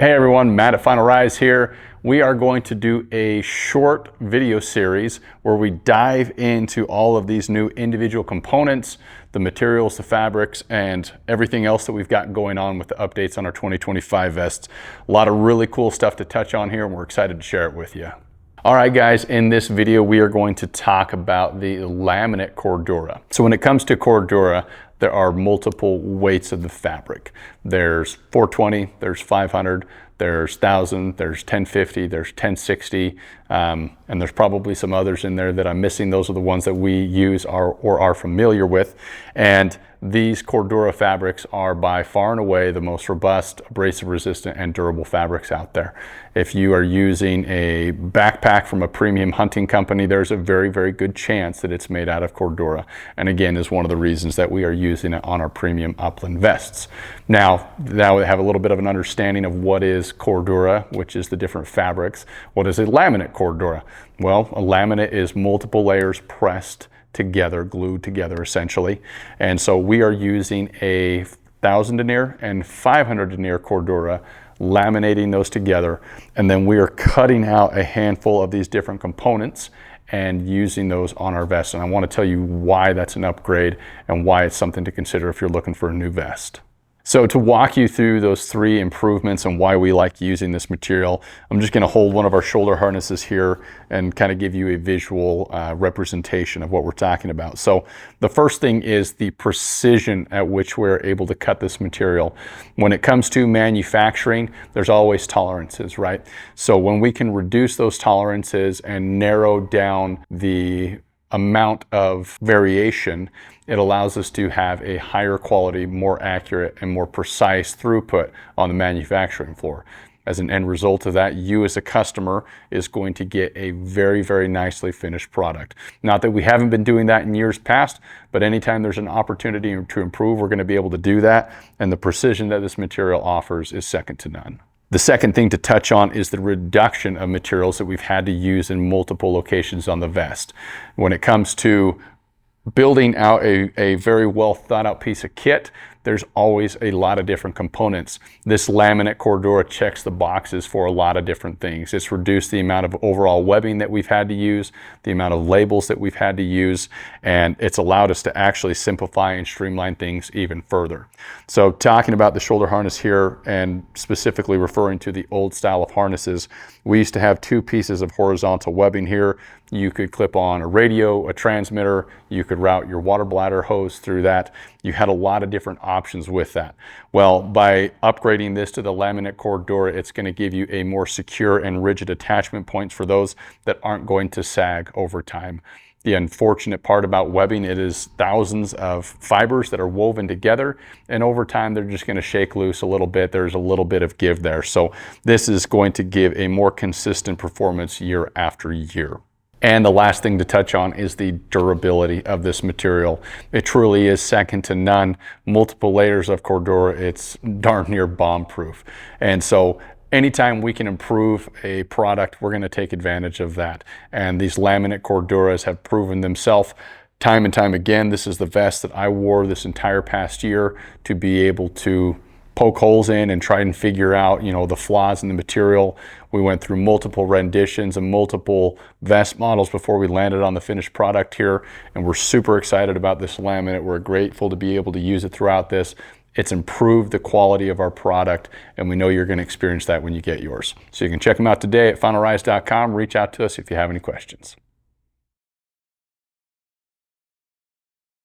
Hey everyone, Matt at Final Rise here. We are going to do a short video series where we dive into all of these new individual components, the materials, the fabrics, and everything else that we've got going on with the updates on our 2025 vests. A lot of really cool stuff to touch on here, and we're excited to share it with you. All right guys, in this video we are going to talk about the laminate Cordura. So when it comes to Cordura, there are multiple weights of the fabric. There's 420, there's 500, there's 1000, there's 1050, there's 1060, and there's probably some others in there that I'm missing. Those are the ones that we use or are familiar with. And these Cordura fabrics are by far and away the most robust, abrasive resistant, and durable fabrics out there. If you are using a backpack from a premium hunting company, there's a very, very good chance that it's made out of Cordura. And again, is one of the reasons that we are using it on our premium Upland vests. Now we have a little bit of an understanding of what is Cordura, which is the different fabrics. What is a laminate Cordura? Well, a laminate is multiple layers pressed together, glued together essentially. And so we are using a 1000 denier and 500 denier Cordura, laminating those together, and then we are cutting out a handful of these different components and using those on our vest. And I want to tell you why that's an upgrade and why it's something to consider if you're looking for a new vest. So to walk you through those three improvements and why we like using this material, I'm just going to hold one of our shoulder harnesses here and kind of give you a visual representation of what we're talking about. So the first thing is the precision at which we're able to cut this material. When it comes to manufacturing, there's always tolerances, right? So when we can reduce those tolerances and narrow down the amount of variation, it allows us to have a higher quality, more accurate, and more precise throughput on the manufacturing floor. As an end result of that, you as a customer is going to get a very, very nicely finished product. Not that we haven't been doing that in years past, but anytime there's an opportunity to improve, we're going to be able to do that. And the precision that this material offers is second to none. The second thing to touch on is the reduction of materials that we've had to use in multiple locations on the vest. When it comes to building out a very well thought out piece of kit, there's always a lot of different components. This laminate Cordura checks the boxes for a lot of different things. It's reduced the amount of overall webbing that we've had to use, the amount of labels that we've had to use, and it's allowed us to actually simplify and streamline things even further. So talking about the shoulder harness here, and specifically referring to the old style of harnesses, we used to have two pieces of horizontal webbing here. You could clip on a radio, a transmitter, you could route your water bladder hose through that. You had a lot of different options with that. Well, by upgrading this to the laminate Cordura, it's going to give you a more secure and rigid attachment points for those that aren't going to sag over time. The unfortunate part about webbing, it is thousands of fibers that are woven together, and over time they're just going to shake loose a little bit. There's a little bit of give there. So this is going to give a more consistent performance year after year. And the last thing to touch on is the durability of this material. It truly is second to none. Multiple layers of Cordura, it's darn near bomb-proof. And so anytime we can improve a product, we're going to take advantage of that. And these laminate Corduras have proven themselves time and time again. This is the vest that I wore this entire past year to be able to poke holes in and try and figure out, the flaws in the material. We went through multiple renditions and multiple vest models before we landed on the finished product here, and we're super excited about this laminate. We're grateful to be able to use it throughout this. It's improved the quality of our product, and we know you're going to experience that when you get yours. So you can check them out today at finalrise.com. Reach out to us if you have any questions.